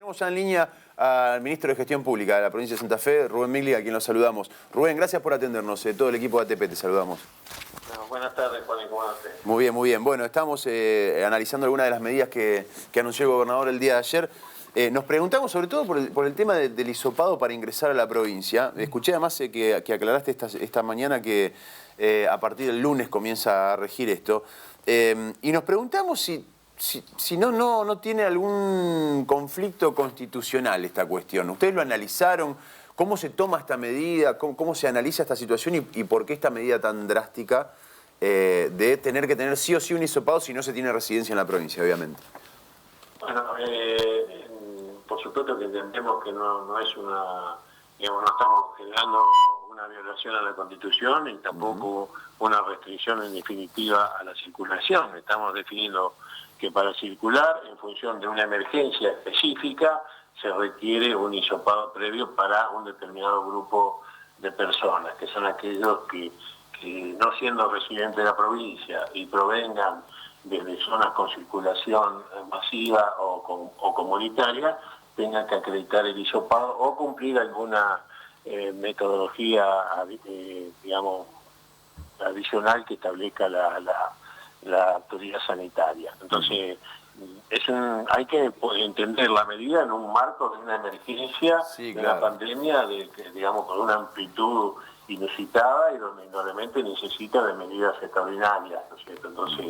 Tenemos ya en línea al ministro de Gestión Pública de la provincia de Santa Fe, Rubén Migli, a quien los saludamos. Rubén, gracias por atendernos. Todo el equipo de ATP te saludamos. Bueno, buenas tardes, Juan, ¿cómo estás? Muy bien, muy bien. Bueno, estamos analizando algunas de las medidas que anunció el gobernador el día de ayer. Nos preguntamos sobre todo por el tema del hisopado para ingresar a la provincia. Escuché además que aclaraste esta mañana que a partir del lunes comienza a regir esto. Y nos preguntamos si no tiene algún conflicto constitucional esta cuestión. ¿Ustedes lo analizaron? ¿Cómo se toma esta medida? ¿Cómo se analiza esta situación? ¿Y por qué esta medida tan drástica de tener que tener sí o sí un hisopado si no se tiene residencia en la provincia, obviamente? Bueno, por supuesto que entendemos que no es una, digamos, no estamos generando una violación a la Constitución y tampoco una restricción en definitiva a la circulación. Estamos definiendo que para circular en función de una emergencia específica se requiere un hisopado previo para un determinado grupo de personas, que son aquellos que no siendo residentes de la provincia y provengan desde zonas con circulación masiva o comunitaria, tengan que acreditar el hisopado o cumplir alguna metodología, digamos, adicional que establezca la autoridad sanitaria. Entonces, hay que entender la medida en un marco de una emergencia, sí, de una pandemia, digamos, con una amplitud inusitada y donde indudablemente necesita de medidas extraordinarias, ¿no es cierto? Entonces,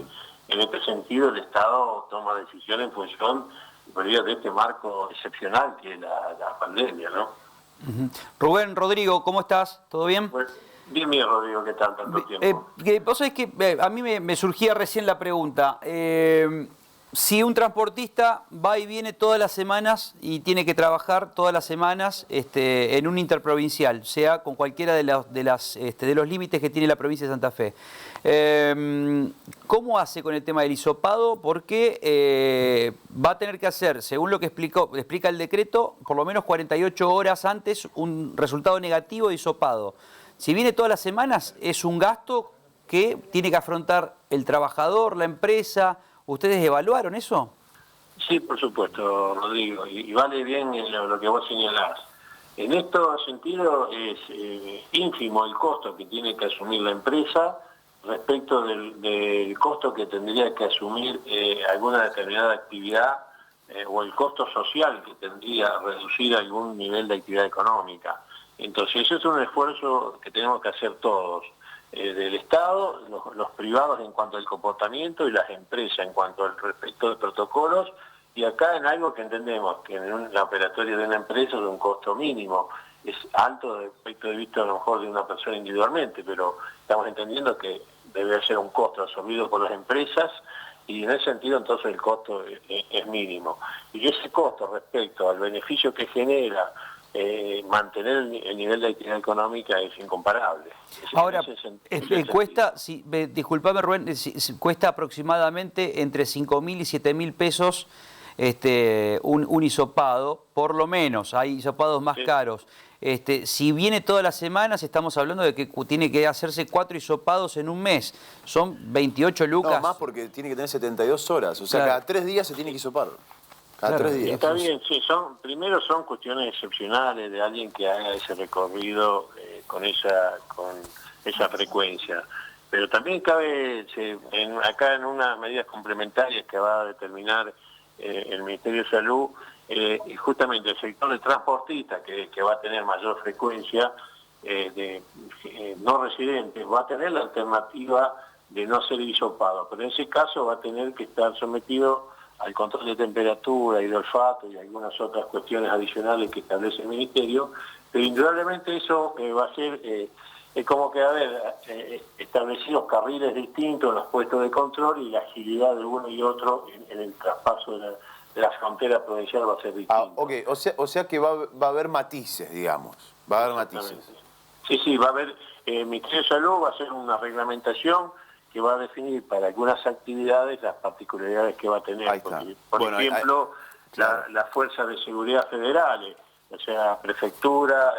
en este sentido, el Estado toma decisiones en función de este marco excepcional que es la pandemia, ¿no? Rubén, Rodrigo, ¿cómo estás? ¿Todo bien? Pues, bien, Rodrigo, ¿qué tal? Tanto tiempo. Vos sabés que a mí me surgía recién la pregunta. Si un transportista va y viene todas las semanas y tiene que trabajar todas las semanas en un interprovincial, sea con cualquiera de los límites que tiene la provincia de Santa Fe, ¿cómo hace con el tema del hisopado? Porque va a tener que hacer, según lo que explica el decreto, por lo menos 48 horas antes un resultado negativo de hisopado. Si viene todas las semanas, es un gasto que tiene que afrontar el trabajador, la empresa. ¿Ustedes evaluaron eso? Sí, por supuesto, Rodrigo, y vale bien lo que vos señalás. En este sentido es ínfimo el costo que tiene que asumir la empresa respecto del costo que tendría que asumir alguna determinada actividad o el costo social que tendría a reducir algún nivel de actividad económica. Entonces, eso es un esfuerzo que tenemos que hacer todos. Del Estado, los privados en cuanto al comportamiento y las empresas en cuanto al respecto de protocolos, y acá en algo que entendemos que en la operatoria de una empresa es un costo mínimo, es alto desde el punto de vista a lo mejor de una persona individualmente, pero estamos entendiendo que debe ser un costo absorbido por las empresas y en ese sentido entonces el costo es mínimo. Y ese costo respecto al beneficio que genera mantener el nivel de actividad económica es incomparable. Ahora, cuesta, disculpame Rubén, cuesta aproximadamente entre 5.000 y 7.000 pesos un hisopado, por lo menos, hay hisopados más caros. Si viene todas las semanas, estamos hablando de que tiene que hacerse 4 hisopados en un mes, son 28 lucas. No, más porque tiene que tener 72 horas, o sea, claro, cada 3 días se tiene que hisopar. Cada 3 días. Está bien, sí, primero son cuestiones excepcionales de alguien que haga ese recorrido con esa frecuencia. Pero también cabe, acá en unas medidas complementarias que va a determinar el Ministerio de Salud, justamente el sector de transportistas, que va a tener mayor frecuencia de no residentes, va a tener la alternativa de no ser hisopado, pero en ese caso va a tener que estar sometido al control de temperatura y de olfato y algunas otras cuestiones adicionales que establece el Ministerio, pero indudablemente eso va a ser como que establecidos carriles distintos en los puestos de control y la agilidad de uno y otro en el traspaso de la frontera provincial va a ser distinta. Ok, o sea que va a haber matices, digamos, va a haber matices. Sí, va a haber, el Ministerio de Salud va a hacer una reglamentación que va a definir para algunas actividades las particularidades que va a tener. Por ejemplo, las fuerzas de seguridad federales, o sea, prefectura,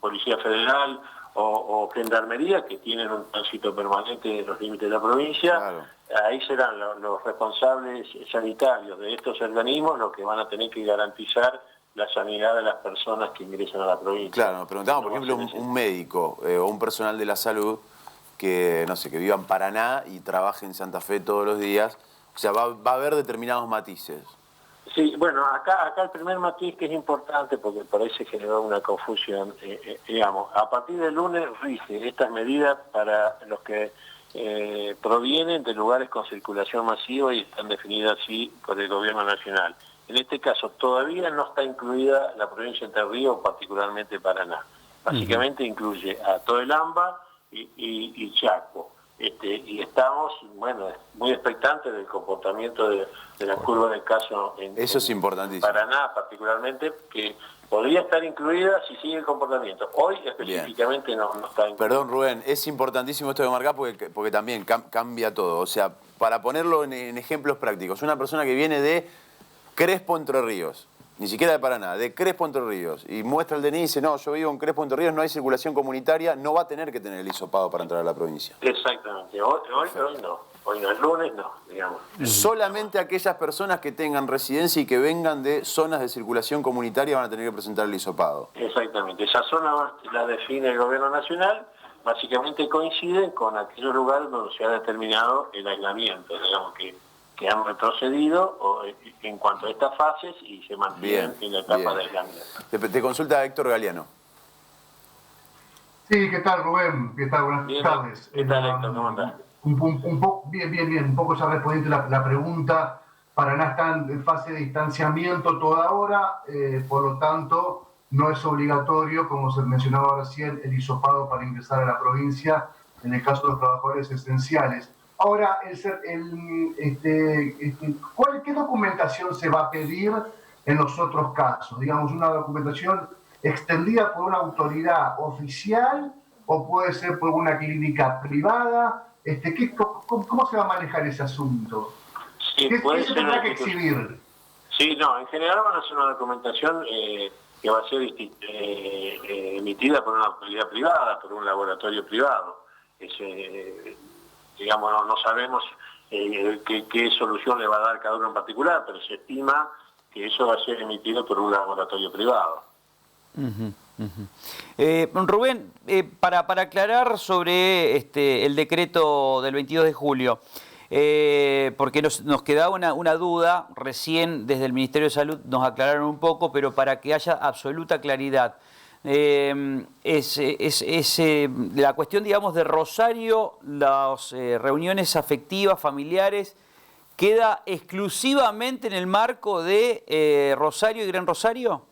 Policía Federal o Gendarmería, que tienen un tránsito permanente de los límites de la provincia. Claro. Ahí serán los responsables sanitarios de estos organismos los que van a tener que garantizar la sanidad de las personas que ingresan a la provincia. Claro, nos preguntamos, por ejemplo, un médico o un personal de la salud que, no sé, que viva en Paraná y trabaje en Santa Fe todos los días. O sea, va a haber determinados matices. Sí, bueno, acá el primer matiz que es importante, porque por ahí se generó una confusión, digamos, a partir del lunes rige estas medidas para los que provienen de lugares con circulación masiva y están definidas así por el gobierno nacional. En este caso todavía no está incluida la provincia de Entre Ríos, particularmente Paraná. Básicamente incluye a todo el AMBA y Chaco. Y estamos, bueno, muy expectantes del comportamiento de la curva de casos Eso es importantísimo. Paraná, particularmente, que podría estar incluida si sigue el comportamiento. Hoy específicamente no está incluida. Perdón, Rubén, es importantísimo esto de marcar porque también cambia todo. O sea, para ponerlo en ejemplos prácticos, una persona que viene de Crespo, Entre Ríos, ni siquiera de Paraná, de Crespo, Entre Ríos, y muestra el DNI y dice, no, yo vivo en Crespo, Entre Ríos, no hay circulación comunitaria, no va a tener que tener el hisopado para entrar a la provincia. Exactamente, hoy no, el lunes no, digamos. Solamente aquellas personas que tengan residencia y que vengan de zonas de circulación comunitaria van a tener que presentar el hisopado. Exactamente, esa zona la define el gobierno nacional, básicamente coincide con aquellos lugares donde se ha determinado el aislamiento, digamos que han retrocedido en cuanto a estas fases y se mantienen en la etapa de aislamiento. Te consulta Héctor Galeano. Sí, ¿qué tal, Rubén? ¿Qué tal? Buenas tardes. ¿Qué tal, Héctor? ¿Cómo andás? Bien. Un poco ya respondiente la pregunta. Paraná está en fase de distanciamiento toda hora, por lo tanto, no es obligatorio, como se mencionaba recién, el hisopado para ingresar a la provincia en el caso de los trabajadores esenciales. Ahora, ¿qué documentación se va a pedir en los otros casos? Digamos, una documentación extendida por una autoridad oficial o puede ser por una clínica privada. ¿Cómo se va a manejar ese asunto? Sí, ¿Qué se tendrá que exhibir? Sí, no, en general van a hacer una documentación que va a ser emitida por una autoridad privada, por un laboratorio privado. Digamos, no sabemos qué solución le va a dar cada uno en particular, pero se estima que eso va a ser emitido por un laboratorio privado. Rubén, para aclarar sobre el decreto del 22 de julio, porque nos quedaba una duda, recién desde el Ministerio de Salud nos aclararon un poco, pero para que haya absoluta claridad. La cuestión, digamos, de Rosario, las reuniones afectivas, familiares, ¿queda exclusivamente en el marco de Rosario y Gran Rosario?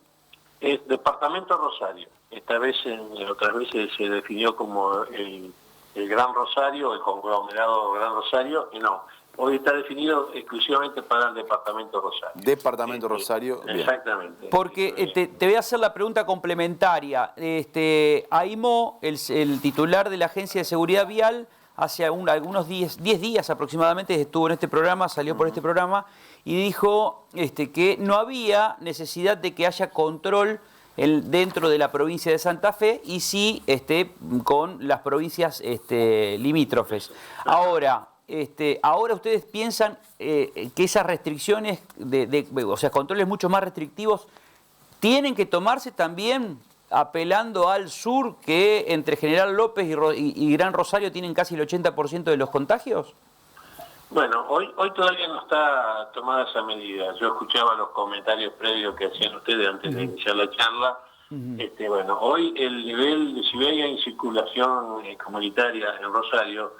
Es Departamento Rosario. Otras veces se definió como el Gran Rosario, el conglomerado Gran Rosario, y no. Hoy está definido exclusivamente para el Departamento Rosario. Departamento Rosario. Bien. Exactamente. Porque te voy a hacer la pregunta complementaria. AIMO, el titular de la Agencia de Seguridad Vial, hace algunos 10 días aproximadamente estuvo en este programa, salió por este programa, y dijo que no había necesidad de que haya control dentro de la provincia de Santa Fe y sí con las provincias limítrofes. Ahora ustedes piensan que esas restricciones, o sea, controles mucho más restrictivos, tienen que tomarse también apelando al sur, que entre General López y Gran Rosario tienen casi el 80% de los contagios. Bueno, hoy todavía no está tomada esa medida. Yo escuchaba los comentarios previos que hacían ustedes antes de iniciar la charla. Bueno, hoy el nivel, si hay circulación comunitaria en Rosario,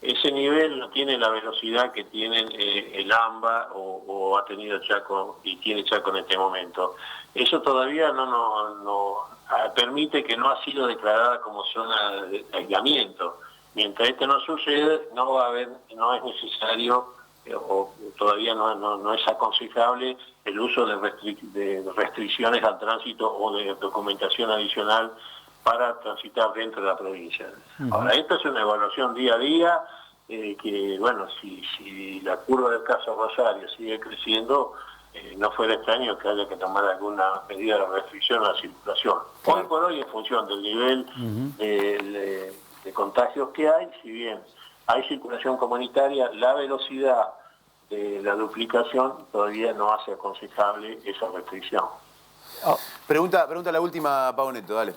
ese nivel no tiene la velocidad que tienen el AMBA o ha tenido Chaco y tiene Chaco en este momento. Eso todavía no permite que no ha sido declarada como zona de aislamiento. Mientras esto no sucede, no es necesario o todavía no es aconsejable el uso de restricciones al tránsito o de documentación adicional para transitar dentro de la provincia. Ahora, esto es una evaluación día a día, que bueno, si la curva del caso Rosario sigue creciendo, no fuera extraño que haya que tomar alguna medida de restricción a la circulación. Hoy por hoy, en función del nivel de contagios que hay, si bien hay circulación comunitaria, la velocidad de la duplicación todavía no hace aconsejable esa restricción. Pregunta la última, Pau Neto, dale.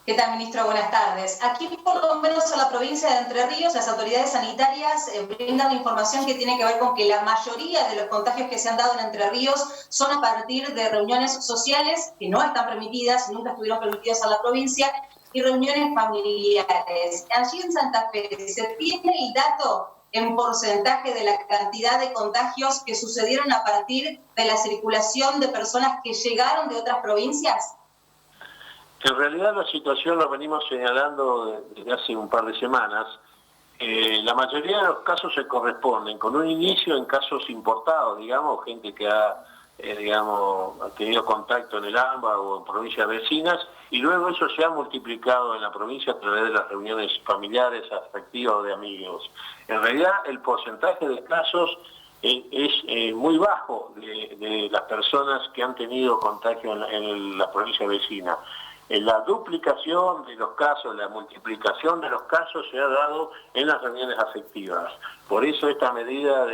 ¿Qué tal, ministro? Buenas tardes. Aquí, por lo menos en la provincia de Entre Ríos, las autoridades sanitarias brindan la información que tiene que ver con que la mayoría de los contagios que se han dado en Entre Ríos son a partir de reuniones sociales que no están permitidas, nunca estuvieron permitidas en la provincia, y reuniones familiares. Allí en Santa Fe, ¿se tiene el dato en porcentaje de la cantidad de contagios que sucedieron a partir de la circulación de personas que llegaron de otras provincias? En realidad la situación la venimos señalando desde hace un par de semanas. La mayoría de los casos se corresponden con un inicio en casos importados, digamos, gente que ha tenido contacto en el AMBA o en provincias vecinas, y luego eso se ha multiplicado en la provincia a través de las reuniones familiares, afectivas o de amigos. En realidad el porcentaje de casos es muy bajo de las personas que han tenido contagio en la provincia vecina. La duplicación de los casos, la multiplicación de los casos se ha dado en las reuniones afectivas. Por eso esta medida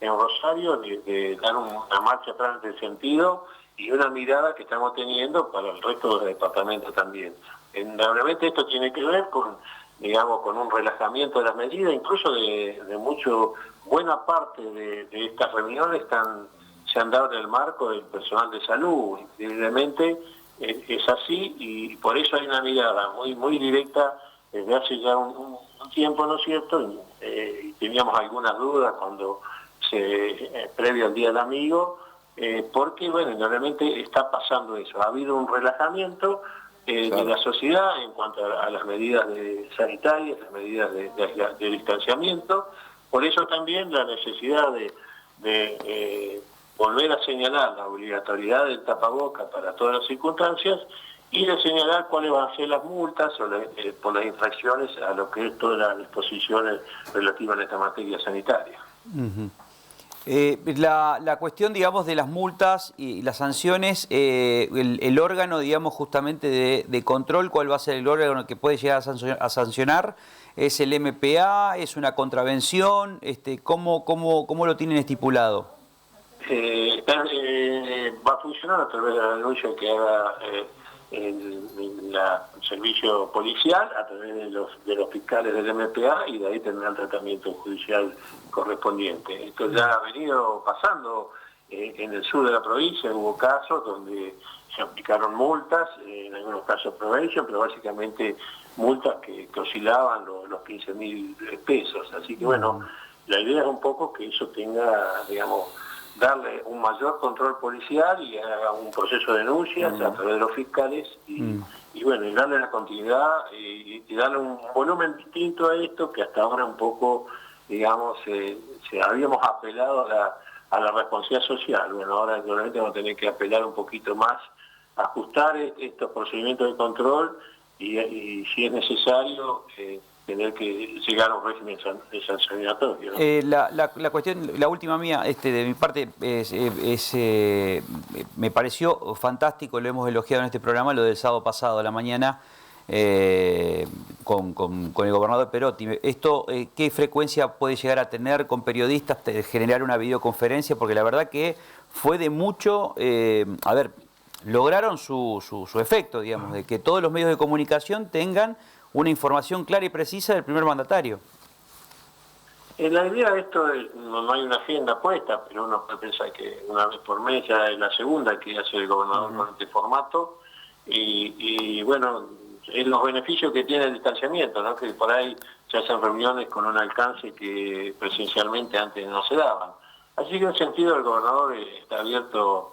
en Rosario de dar una marcha atrás en ese sentido y una mirada que estamos teniendo para el resto de los departamentos también. Realmente esto tiene que ver con un relajamiento de las medidas, incluso de buena parte de estas reuniones se han dado en el marco del personal de salud. Increíblemente es así, y por eso hay una mirada muy directa desde hace ya un tiempo, ¿no es cierto? Y teníamos algunas dudas previo al Día del Amigo, porque, bueno, realmente está pasando eso. Ha habido un relajamiento de la sociedad en cuanto a las medidas sanitarias, las medidas de distanciamiento. Por eso también la necesidad de volver a señalar la obligatoriedad del tapaboca para todas las circunstancias y de señalar cuáles van a ser las multas por las infracciones a lo que es todas las disposiciones relativas a esta materia sanitaria. La cuestión, digamos, de las multas y las sanciones, el órgano, digamos, justamente de control, ¿cuál va a ser el órgano que puede llegar a sancionar? ¿Es el MPA? ¿Es una contravención? ¿Cómo lo tienen estipulado? Va a funcionar a través de la denuncia que haga el servicio policial, a través de los fiscales del MPA, y de ahí tendrá el tratamiento judicial correspondiente. Esto ya ha venido pasando en el sur de la provincia. Hubo casos donde se aplicaron multas, en algunos casos prevención, pero básicamente multas que oscilaban los 15.000 pesos. Así que bueno, la idea es un poco que eso tenga, digamos, darle un mayor control policial y haga un proceso de denuncias a través de los fiscales y bueno, y darle la continuidad y darle un volumen distinto a esto que hasta ahora un poco, digamos, habíamos apelado a la responsabilidad social. Bueno, ahora realmente vamos a tener que apelar un poquito más, ajustar estos procedimientos de control y si es necesario tener que llegar a un régimen sancionatorio, ¿no? La cuestión, la última mía, de mi parte, me pareció fantástico, lo hemos elogiado en este programa, lo del sábado pasado a la mañana con el gobernador Perotti. Esto, ¿qué frecuencia puede llegar a tener con periodistas, generar una videoconferencia? Porque la verdad que fue de mucho, lograron su efecto, digamos, de que todos los medios de comunicación tengan una información clara y precisa del primer mandatario. La idea de esto no hay una agenda puesta, pero uno puede pensar que una vez por mes ya es la segunda que hace el gobernador con este formato, y bueno, es los beneficios que tiene el distanciamiento, ¿no? Que por ahí se hacen reuniones con un alcance que presencialmente antes no se daban. Así que en ese sentido el gobernador está abierto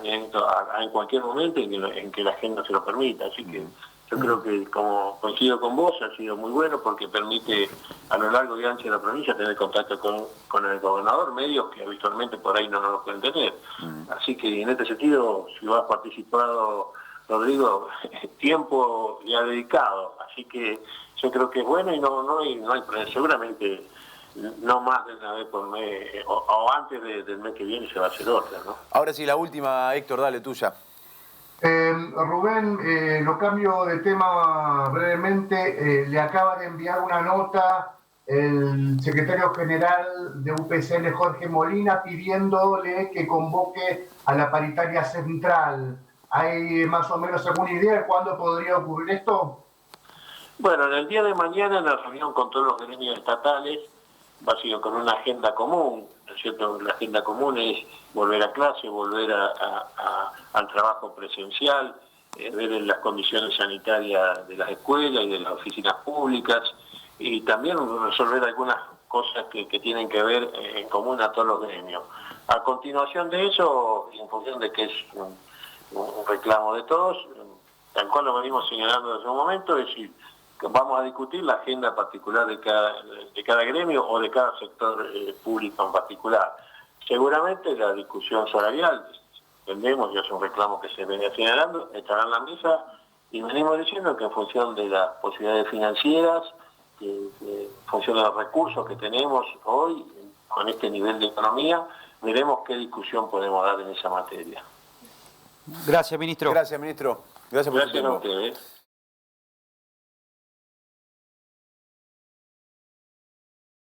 en cualquier momento en que la agenda se lo permita, así que yo creo que, como coincido con vos, ha sido muy bueno porque permite a lo largo y ancho de la provincia tener contacto con el gobernador, medios que habitualmente por ahí no lo pueden tener. Así que en este sentido, si lo has participado, Rodrigo, tiempo ya dedicado. Así que yo creo que es bueno y no hay problema. Seguramente no más de una vez por mes, o antes del mes que viene se va a hacer otra, ¿no? Ahora sí, la última, Héctor, dale, tuya. Rubén, lo cambio de tema brevemente. Le acaba de enviar una nota el secretario general de UPCN, Jorge Molina, pidiéndole que convoque a la paritaria central. ¿Hay más o menos alguna idea de cuándo podría ocurrir esto? Bueno, en el día de mañana, en la reunión con todos los gremios estatales, va a ser con una agenda común, ¿no es cierto? La agenda común es volver a clase, volver al trabajo presencial, ver las condiciones sanitarias de las escuelas y de las oficinas públicas, y también resolver algunas cosas que tienen que ver en común a todos los gremios. A continuación de eso, en función de que es un reclamo de todos, tal cual lo venimos señalando desde un momento, es decir, que vamos a discutir la agenda particular de cada gremio o de cada sector público en particular. Seguramente la discusión salarial, entendemos, ya es un reclamo que se venía señalando, estará en la mesa, y venimos diciendo que en función de las posibilidades financieras, en función de los recursos que tenemos hoy, con este nivel de economía, veremos qué discusión podemos dar en esa materia. Gracias, ministro. Gracias, ministro. Gracias por su tiempo. Gracias a ustedes.